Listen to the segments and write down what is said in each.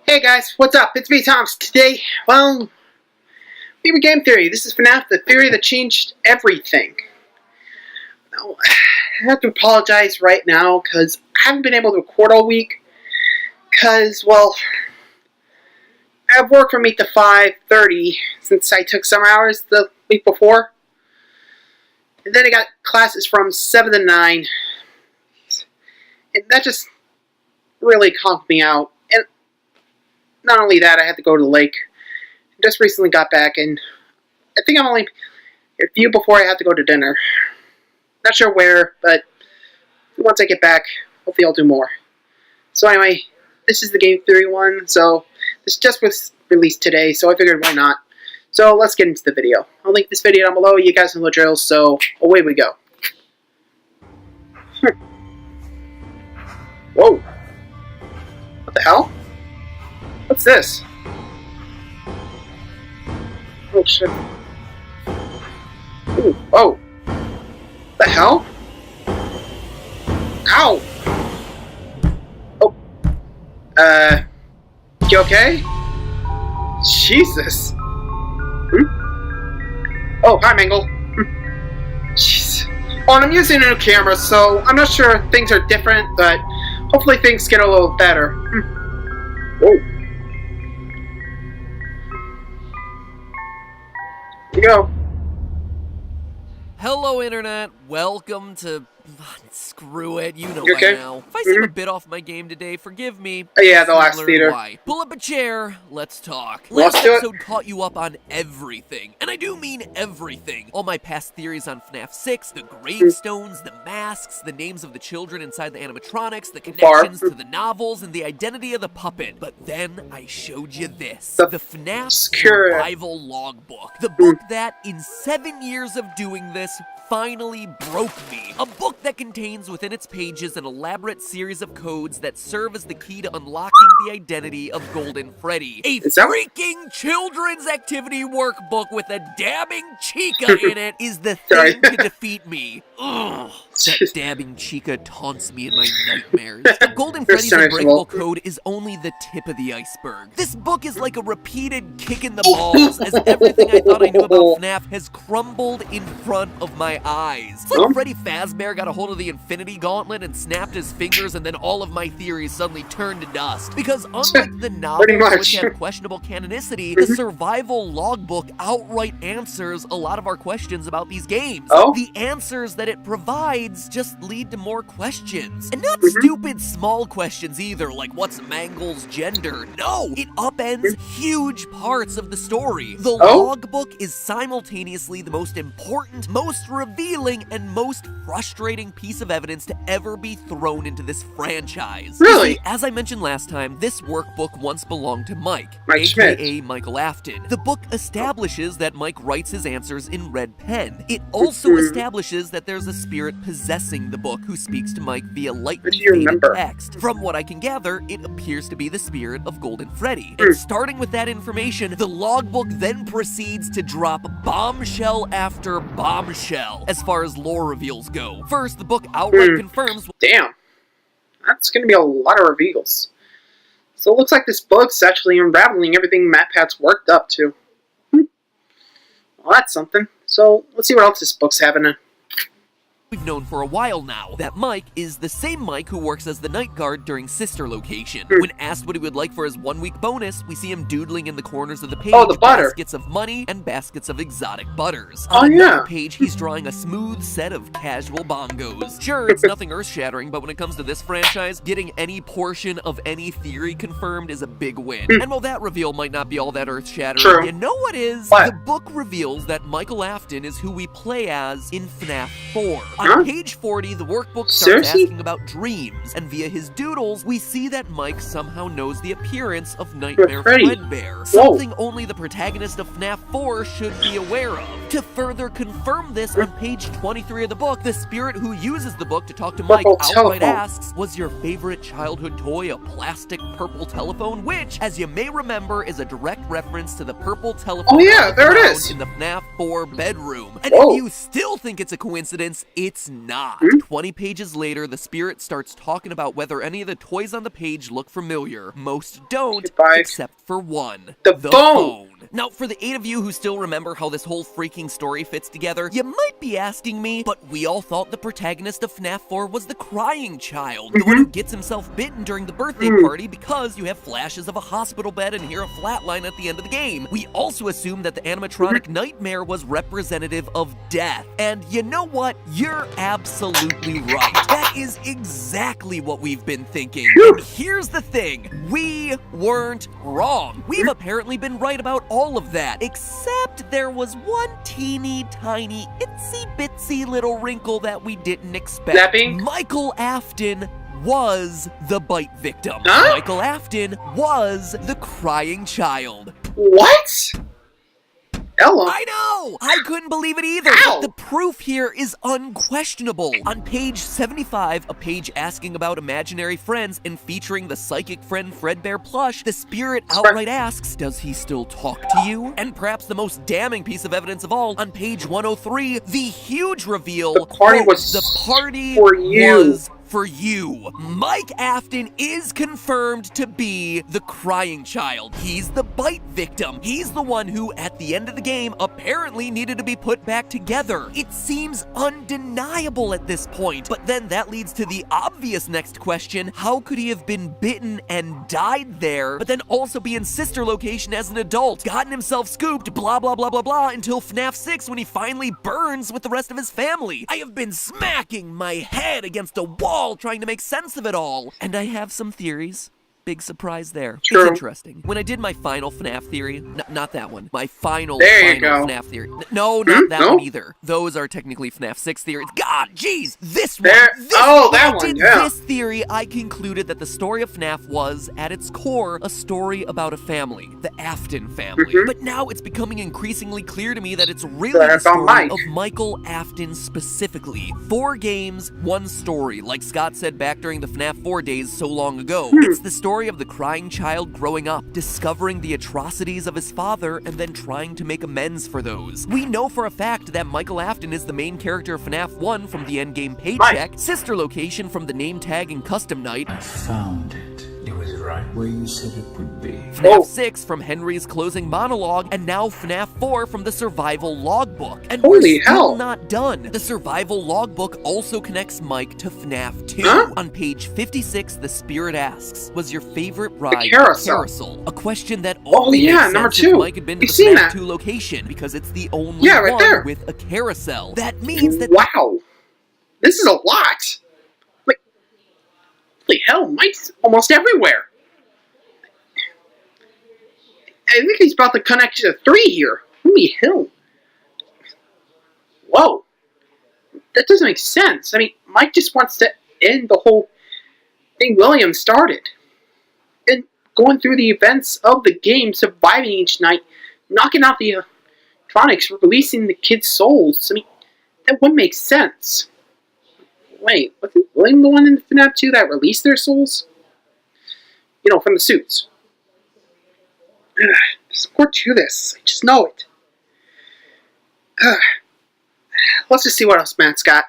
Hey guys, what's up? It's me, Thomas. Today, well, we have a game theory. This is FNAF, the theory that changed everything. Now, I have to apologize right now because I haven't been able to record all week because, well, I have work from 8 to 5:30 since I took summer hours the week before. And then I got classes from 7 to 9. And that just really conked me out. And not only that, I had to go to the lake. I just recently got back, and I think I'm only a few before I have to go to dinner. Not sure where, but once I get back, hopefully I'll do more. So anyway, this is the game theory one, so this just was released today, so I figured why not. So let's get into the video. I'll link this video down below, you guys know the drill, so away we go. Whoa. What the hell? What's this? Oh shit. Ooh, oh. What the hell? Ow! Oh. You okay? Jesus. Oh, hi, Mangle. Jeez. Oh, and I'm using a new camera, so I'm not sure if things are different, but hopefully things get a little better. Whoa. Here you go. Hello, Internet. Welcome to... Screw it, you know You okay? by now. If I seem a bit off my game today, forgive me. Oh, yeah, the last Learn theater. Why. Pull up a chair, let's talk. Let's Last do it. episode caught you up on everything, and I do mean everything. All my past theories on FNAF 6, the gravestones, the masks, the names of the children inside the animatronics, the connections to the novels, and the identity of the puppet. But then I showed you this. The FNAF Survival Logbook. The book that, in 7 years of doing this, finally broke me. A book that contains within its pages an elaborate series of codes that serve as the key to unlocking the identity of Golden Freddy. A freaking children's activity workbook with a dabbing chica in it is the thing to defeat me. Ugh. That dabbing chica taunts me in my nightmares. The Golden Freddy's Unbreakable Code is only the tip of the iceberg. This book is like a repeated kick in the balls, as everything I thought I knew about FNAF has crumbled in front of my eyes. It's like Freddy Fazbear got a hold of the Infinity Gauntlet and snapped his fingers, and then all of my theories suddenly turned to dust. Because unlike the novels, which have questionable canonicity, the Survival Logbook outright answers a lot of our questions about these games. The answers that it provides just lead to more questions. And not stupid small questions either, like what's Mangle's gender? No! It upends huge parts of the story. The logbook is simultaneously the most important, most revealing, and most frustrating piece of evidence to ever be thrown into this franchise. Really? See, as I mentioned last time, this workbook once belonged to Mike, Schmidt. aka Michael Afton. The book establishes that Mike writes his answers in red pen. It also establishes that there's a spirit possessing the book who speaks to Mike via lightly faded text. From what I can gather, it appears to be the spirit of Golden Freddy. And starting with that information, the logbook then proceeds to drop bombshell after bombshell as far as lore reveals go. First, the book outright confirms... Damn. That's gonna be a lot of reveals. So it looks like this book's actually unraveling everything MatPat's worked up to. Well, that's something. So, let's see what else this book's having in. We've known for a while now that Mike is the same Mike who works as the night guard during Sister Location. When asked what he would like for his 1-week bonus, we see him doodling in the corners of the page baskets of money and baskets of exotic butters. On another page, he's drawing a smooth set of casual bongos. Sure, it's nothing earth-shattering, but when it comes to this franchise, getting any portion of any theory confirmed is a big win. And while that reveal might not be all that earth-shattering, you know what is? The book reveals that Michael Afton is who we play as in FNAF 4. On page 40, the workbook starts asking about dreams, and via his doodles, we see that Mike somehow knows the appearance of Nightmare Fredbear, something only the protagonist of FNAF 4 should be aware of. To further confirm this, on page 23 of the book, the spirit who uses the book to talk to Mike outright asks, was your favorite childhood toy a plastic purple telephone? Which, as you may remember, is a direct reference to the purple telephone there it is in the FNAF 4 bedroom. And if you still think it's a coincidence, it's not. Hmm? 20 pages later, the spirit starts talking about whether any of the toys on the page look familiar. Most don't, Goodbye. except for one. The phone. Now, for the 8 of you who still remember how this whole freaking story fits together, you might be asking me, but we all thought the protagonist of FNAF 4 was the crying child, the one who gets himself bitten during the birthday party because you have flashes of a hospital bed and hear a flatline at the end of the game. We also assumed that the animatronic nightmare was representative of death. And you know what? You're absolutely right. That is exactly what we've been thinking. And here's the thing. We weren't wrong. We've apparently been right about all of that, except there was one teeny tiny itsy bitsy little wrinkle that we didn't expect. That being? Michael Afton was the bite victim. Huh? Michael Afton was the crying child. What? Hello. I know! I couldn't believe it either. Ow. But the proof here is unquestionable. On page 75, a page asking about imaginary friends and featuring the psychic friend Fredbear plush, the spirit outright asks, does he still talk to you? And perhaps the most damning piece of evidence of all, on page 103, the huge reveal, The party quote, was the party for you. was for you. Mike Afton is confirmed to be the crying child. He's the bite victim. He's the one who, at the end of the game, apparently needed to be put back together. It seems undeniable at this point. But then that leads to the obvious next question. How could he have been bitten and died there, but then also be in sister location as an adult, gotten himself scooped, blah, blah, blah, blah, blah, until FNAF 6 when he finally burns with the rest of his family? I have been smacking my head against a wall trying to make sense of it all. And I have some theories. Big surprise there. Sure. It's interesting. When I did my final FNAF theory, not that one, my final FNAF theory. No, not that one either. Those are technically FNAF 6 theories. God, jeez, this one. That one, yeah. This theory, I concluded that the story of FNAF was, at its core, a story about a family, the Afton family. But now it's becoming increasingly clear to me that it's really the story of Michael Afton specifically. 4 games, 1 story, like Scott said back during the FNAF 4 days so long ago. It's the story of the crying child growing up, discovering the atrocities of his father, and then trying to make amends for those. We know for a fact that Michael Afton is the main character of FNAF 1 from the endgame paycheck, sister location from the name tag and custom night. I found it. It was right where you said it would be. FNAF 6 from Henry's closing monologue, and now FNAF 4 from the survival logbook. And we're still not done. The survival logbook also connects Mike to FNAF 2. On page 56, the spirit asks, was your favorite ride carousel? A question that only makes sense if Mike had been to the FNAF 2 location, because it's the only one with a carousel. That means that— Wow. This is a lot. Holy hell, Mike's almost everywhere. I think he's about to connect to 3 here. Holy hell. Whoa. That doesn't make sense. I mean, Mike just wants to end the whole thing William started. And going through the events of the game, surviving each night, knocking out the electronics, releasing the kids' souls. I mean, that wouldn't make sense. Wait, wasn't William the one in FNAF 2 that released their souls? You know, from the suits. There's more to this. I just know it. Let's just see what else Matt's got.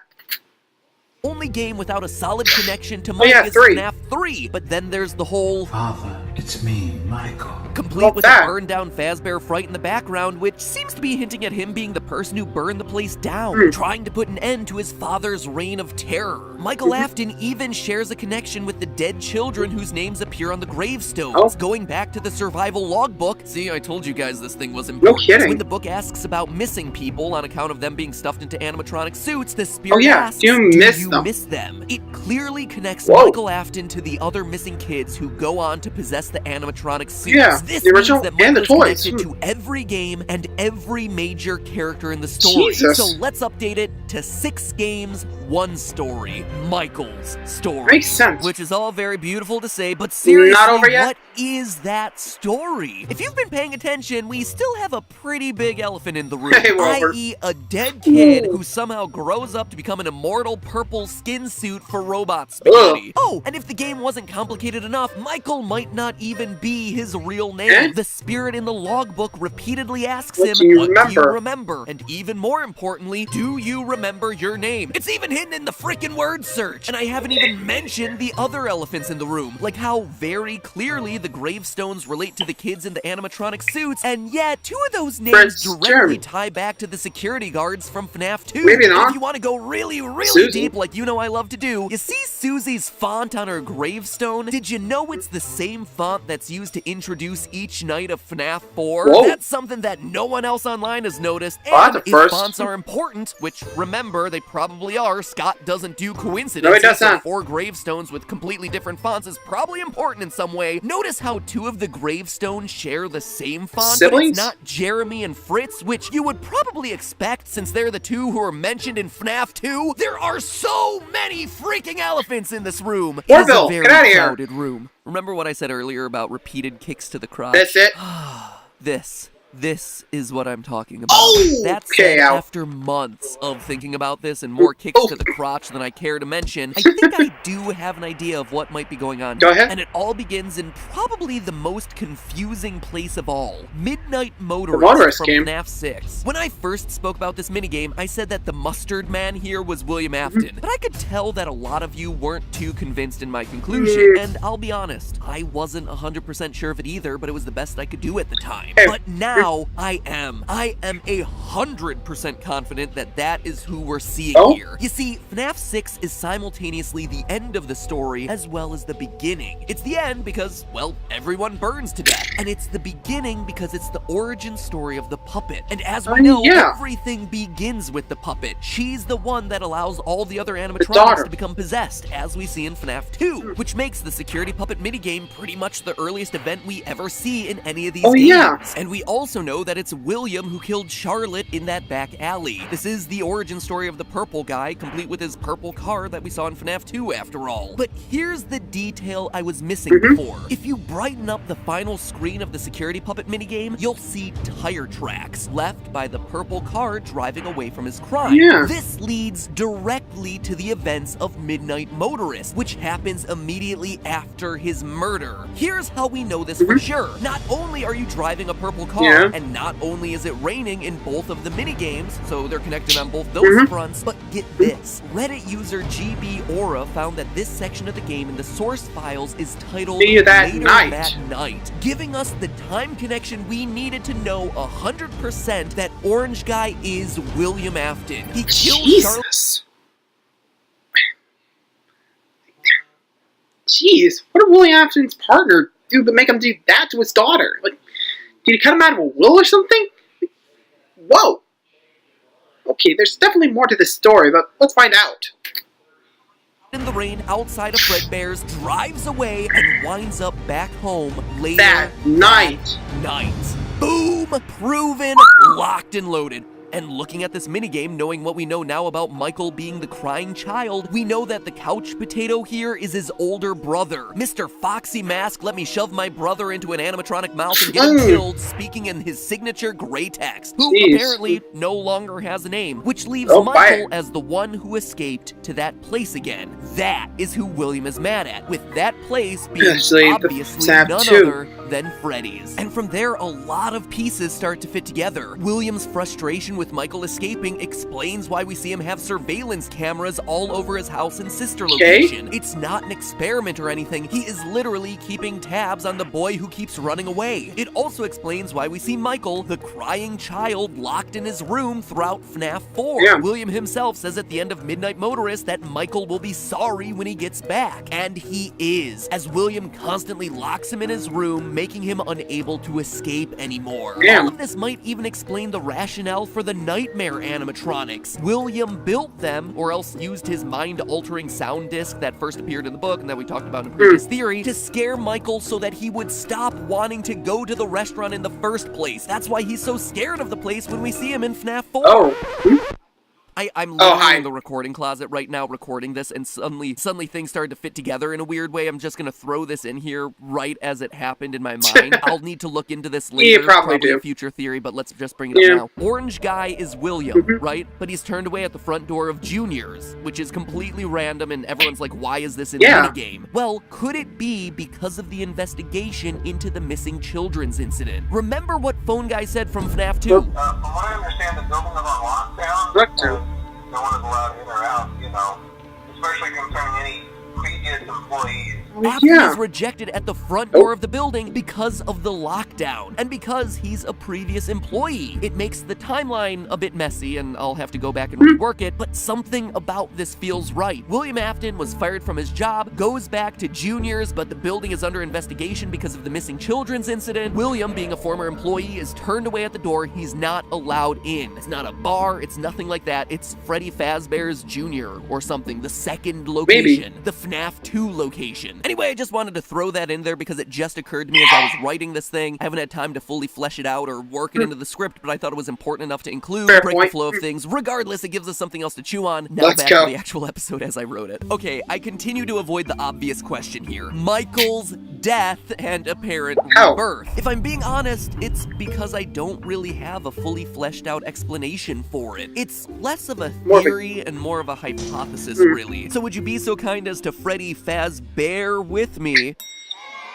Only game without a solid connection to Mike is FNAF 3. But then there's the whole Father, it's me, Michael. Complete with a burned down Fazbear fright in the background, which seems to be hinting at him being the person who burned the place down, trying to put an end to his father's reign of terror. Michael Afton even shares a connection with the dead children whose names appear on the gravestones, going back to the survival logbook. See, I told you guys this thing was important. No kidding. When the book asks about missing people on account of them being stuffed into animatronic suits, the spirit asks, do you miss them? It clearly connects Michael Afton to the other missing kids who go on to possess the animatronic suits. Yeah, this the original means that and the Michael toys. is connected to every game and every major character in the story. So let's update it to 6 games, 1 story. Michael's story. Makes sense. Which is all very beautiful to say, but seriously, not over yet? what is that story? If you've been paying attention, we still have a pretty big elephant in the room, i.e. a dead kid who somehow grows up to become an immortal purple skin suit for robot spaghetti. Oh, and if the game wasn't complicated enough, Michael might not even be his real name. Eh? The spirit in the logbook repeatedly asks What him, do you what do you remember? remember? And even more importantly, do you remember your name? It's even hidden in the frickin' word search. And I haven't even mentioned the other elephants in the room, like how very clearly the gravestones relate to the kids in the animatronic suits, and yet 2 of those names Prince directly Jeremy. tie back to the security guards from FNAF 2. Maybe And not. if you want to go really Susie. deep, like you know I love to do, you see Susie's font on her gravestone? Did you know it's the same font that's used to introduce each night of FNAF 4? Whoa. That's something that no one else online has noticed. Oh, that's And a if first. fonts are important, which remember, they probably are, Scott doesn't do coincidences. No, he does so not. 4 gravestones with completely different fonts is probably important in some way. Notice how 2 of the gravestones share the same font, but Siblings? it's not Jeremy and Fritz, which you would probably expect since they're the 2 who are mentioned in FNAF 2. There are so many freaking elephants in this room. It is a Orville, very get outta here. crowded room. Remember what I said earlier about repeated kicks to the crotch? That's it. This is what I'm talking about. Oh, That okay, said, ow. after months of thinking about this and more kicks to the crotch than I care to mention, I think I do have an idea of what might be going on. Go ahead. And it all begins in probably the most confusing place of all. Midnight The Motorist, Motorist from game. FNAF 6. When I first spoke about this minigame, I said that the mustard man here was William Mm-hmm. Afton. But I could tell that a lot of you weren't too convinced in my conclusion, and I'll be honest, I wasn't 100% sure of it either, but it was the best I could do at the time. Hey. But now, I am 100% confident that that is who we're seeing Oh? here. You see, FNAF 6 is simultaneously the end of the story as well as the beginning. It's the end because, well, everyone burns to death. And it's the beginning because it's the origin story of the puppet. And as we know, yeah. everything begins with the puppet. She's the one that allows all the other daughter. animatronics to become possessed, as we see in FNAF 2, which makes the security puppet minigame pretty much the earliest event we ever see in any of these Oh, games. yeah. And we also know that it's William who killed Charlotte in that back alley. This is the origin story of the purple guy, complete with his purple car that we saw in FNAF 2 after all. But here's the detail I was missing before. If you brighten up the final screen of the security puppet minigame, you'll see tire tracks left by the purple car driving away from his crime. Yeah. This leads directly to the events of Midnight Motorist, which happens immediately after his murder. Here's how we know this for sure. Not only are you driving a purple car, Yeah. and not only is it raining in both of the minigames, so they're connected on both those fronts, but get this. Reddit user GB Aura found that this section of the game in the source files is titled See you that Later night. That Night, giving us the time connection we needed to know 100% that Orange Guy is William Afton. He killed Charlotte. Jesus. Jeez, what did William Afton's partner do to make him do that to his daughter? Like, did he cut him out of a will or something? Whoa. Okay, there's definitely more to this story, but let's find out. In the rain outside of Fredbear's, drives away and winds up back home later That night. night. Boom! Proven, locked and loaded. And looking at this minigame, knowing what we know now about Michael being the crying child, we know that the couch potato here is his older brother. Mr. Foxy Mask let me shove my brother into an animatronic mouth and get him killed, speaking in his signature gray text, who Jeez. apparently no longer has a name, which leaves Oh, Michael bye. as the one who escaped to that place again. That is who William is mad at, with that place being Actually, the obviously FNAF none 2. other than Freddy's. And from there, a lot of pieces start to fit together. William's frustration with Michael escaping explains why we see him have surveillance cameras all over his house and sister Okay. location. It's not an experiment or anything. He is literally keeping tabs on the boy who keeps running away. It also explains why we see Michael, the crying child, locked in his room throughout FNAF 4. Yeah. William himself says at the end of Midnight Motorist that Michael will be sorry when he gets back. And he is, as William constantly locks him in his room, making him unable to escape anymore. Damn. All of this might even explain the rationale for the nightmare animatronics. William built them, or else used his mind-altering sound disc that first appeared in the book and that we talked about in a previous theory, to scare Michael so that he would stop wanting to go to the restaurant in the first place. That's why he's so scared of the place when we see him in FNAF 4. Oh. I'm literally hi. in the recording closet right now recording this, and suddenly things started to fit together in a weird way. I'm just gonna throw this in here right as it happened in my mind. I'll need to look into this later, You probably a do. future theory, but let's just bring it up now. Orange guy is William, right? But he's turned away at the front door of Junior's, which is completely random, and everyone's like, why is this in the minigame? Well, could it be because of the investigation into the missing children's incident? Remember what Phone Guy said from FNAF 2? From what I understand, the building is on lockdown. No one is allowed in or out, you know, especially concerning any previous employees. Afton is rejected at the front door of the building because of the lockdown, and because he's a previous employee. It makes the timeline a bit messy, and I'll have to go back and rework it, but something about this feels right. William Afton was fired from his job, goes back to Junior's, but the building is under investigation because of the missing children's incident. William, being a former employee, is turned away at the door. He's not allowed in. It's not a bar, it's nothing like that. It's Freddy Fazbear's Jr. or something, the second location, the FNAF 2 location. Anyway, I just wanted to throw that in there because it just occurred to me as I was writing this thing. I haven't had time to fully flesh it out or work it into the script, but I thought it was important enough to include, break the flow of things. Regardless, it gives us something else to chew on. Now back to the actual episode as I wrote it. Okay, I continue to avoid the obvious question here. Michael's death and apparent rebirth. If I'm being honest, it's because I don't really have a fully fleshed out explanation for it. It's less of a theory and more of a hypothesis, really. So would you be so kind as to Freddy Fazbear with me?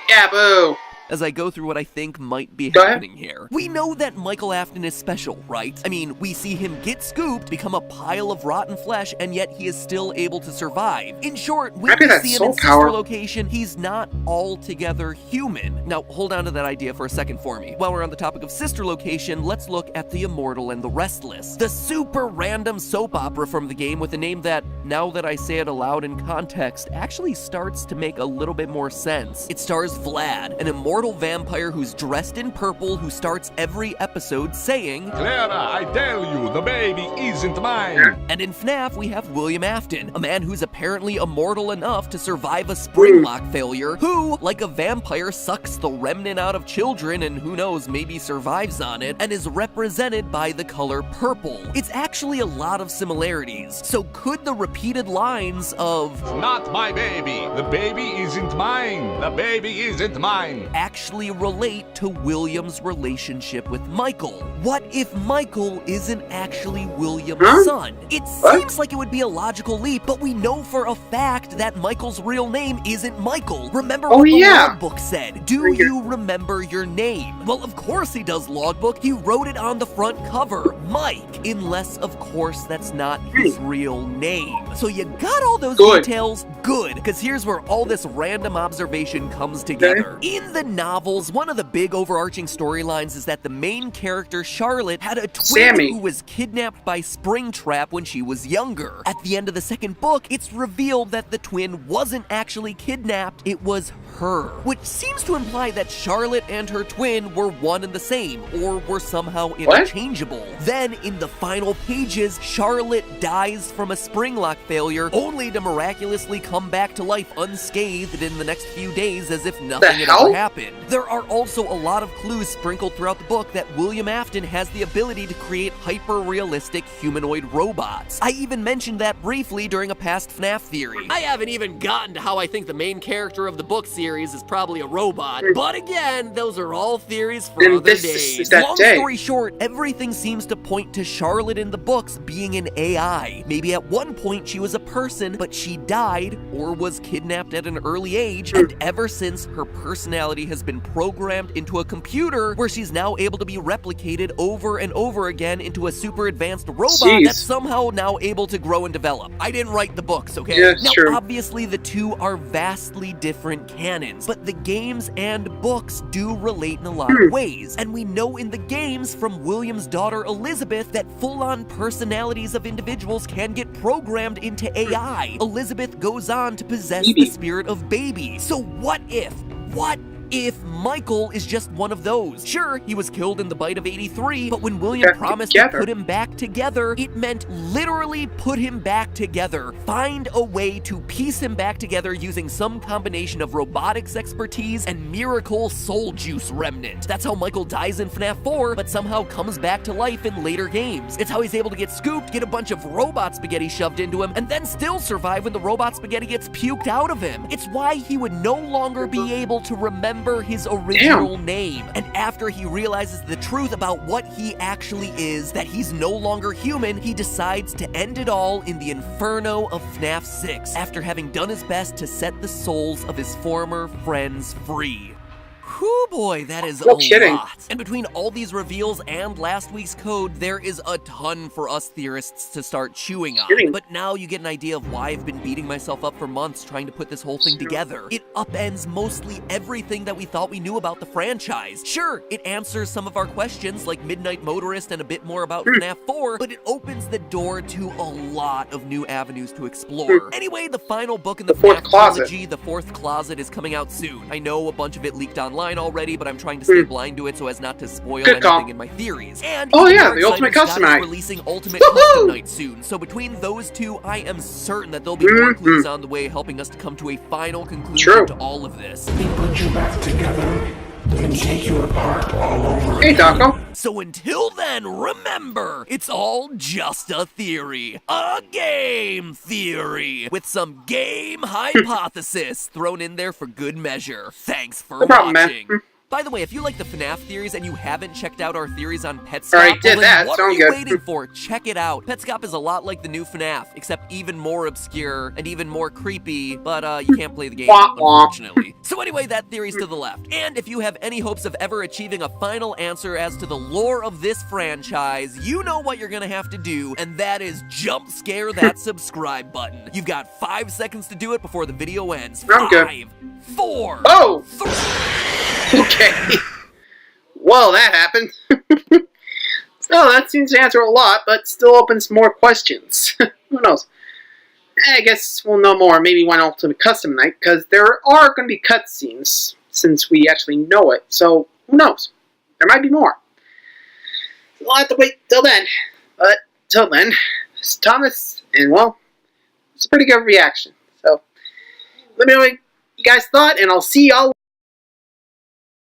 Yeah, boo. As I go through what I think might be happening here. We know that Michael Afton is special, right? I mean, we see him get scooped, become a pile of rotten flesh, and yet he is still able to survive. In short, when we see him in Sister Location, he's not altogether human. Now, hold on to that idea for a second for me. While we're on the topic of Sister Location, let's look at The Immortal and the Restless. The super random soap opera from the game with a name that, now that I say it aloud in context, actually starts to make a little bit more sense. It stars Vlad, an immortal vampire who's dressed in purple, who starts every episode saying, Clara, I tell you, the baby isn't mine. And in FNAF, we have William Afton, a man who's apparently immortal enough to survive a spring lock failure, who, like a vampire, sucks the remnant out of children and who knows, maybe survives on it, and is represented by the color purple. It's actually a lot of similarities. So could the repeated lines of, Not my baby, the baby isn't mine, the baby isn't mine, actually relate to William's relationship with Michael? What if Michael isn't actually William's son? It seems like it would be a logical leap, but we know for a fact that Michael's real name isn't Michael. Remember what the logbook said. Do you remember your name? Well, of course he does, logbook. He wrote it on the front cover, Mike, unless, of course, that's not his real name. So you got all those details? Good, because here's where all this random observation comes together. In the novels, one of the big overarching storylines is that the main character, Charlotte, had a twin who was kidnapped by Springtrap when she was younger. At the end of the second book, it's revealed that the twin wasn't actually kidnapped, it was her, which seems to imply that Charlotte and her twin were one and the same, or were somehow interchangeable. Then, in the final pages, Charlotte dies from a spring lock failure, only to miraculously come back to life unscathed in the next few days as if nothing had ever happened. There are also a lot of clues sprinkled throughout the book that William Afton has the ability to create hyper-realistic humanoid robots. I even mentioned that briefly during a past FNAF theory. I haven't even gotten to how I think the main character of the book series is probably a robot, but again, those are all theories for other days. Long story short, everything seems to point to Charlotte in the books being an AI. Maybe at one point she was a person, but she died or was kidnapped at an early age, and ever since, her personality has been programmed into a computer where she's now able to be replicated over and over again into a super advanced robot that's somehow now able to grow and develop. I didn't write the books, okay? Now, obviously, the two are vastly different canons, but the games and books do relate in a lot of ways, and we know in the games from William's daughter Elizabeth that full-on personalities of individuals can get programmed into AI. Elizabeth goes on to possess the spirit of baby. So what if if Michael is just one of those. Sure, he was killed in the bite of 83, but when William promised to put him back together, it meant literally put him back together. Find a way to piece him back together using some combination of robotics expertise and miracle soul juice remnant. That's how Michael dies in FNAF 4, but somehow comes back to life in later games. It's how he's able to get scooped, get a bunch of robot spaghetti shoved into him, and then still survive when the robot spaghetti gets puked out of him. It's why he would no longer be able to remember his original name. And after he realizes the truth about what he actually is, that he's no longer human, he decides to end it all in the inferno of FNAF 6, after having done his best to set the souls of his former friends free. Whew boy, that is a lot. And between all these reveals and last week's code, there is a ton for us theorists to start chewing on. But now you get an idea of why I've been beating myself up for months trying to put this whole thing together. It upends mostly everything that we thought we knew about the franchise. Sure, it answers some of our questions like Midnight Motorist and a bit more about FNAF 4, but it opens the door to a lot of new avenues to explore. Anyway, the final book in the FNAF trilogy, The Fourth Closet, is coming out soon. I know a bunch of it leaked online already, but I'm trying to stay blind to it so as not to spoil anything in my theories. And the Ultimate Custom Night. Releasing Ultimate Custom Night soon. So between those two, I am certain that there'll be more clues on the way, helping us to come to a final conclusion to all of this. They put you back together, then take you apart all over. Hey, Taco. So until then, remember, it's all just a theory. A game theory. With some game hypothesis thrown in there for good measure. Thanks for watching. By the way, if you like the FNAF theories and you haven't checked out our theories on Petscop, Already did that. what are you waiting for? Check it out. Petscop is a lot like the new FNAF, except even more obscure and even more creepy, but you can't play the game, unfortunately. So anyway, that theory's to the left. And if you have any hopes of ever achieving a final answer as to the lore of this franchise, you know what you're gonna have to do, and that is jump scare that subscribe button. You've got 5 seconds to do it before the video ends. 5, 4, 3... Okay. Well, that happened. So that seems to answer a lot, but still opens more questions. Who knows? I guess we'll know more maybe one Ultimate Custom Night, because there are going to be cutscenes, since we actually know it. So, who knows? There might be more. We'll have to wait till then. But, till then, it's Thomas, and well, it's a pretty good reaction. So, let me know what you guys thought, and I'll see y'all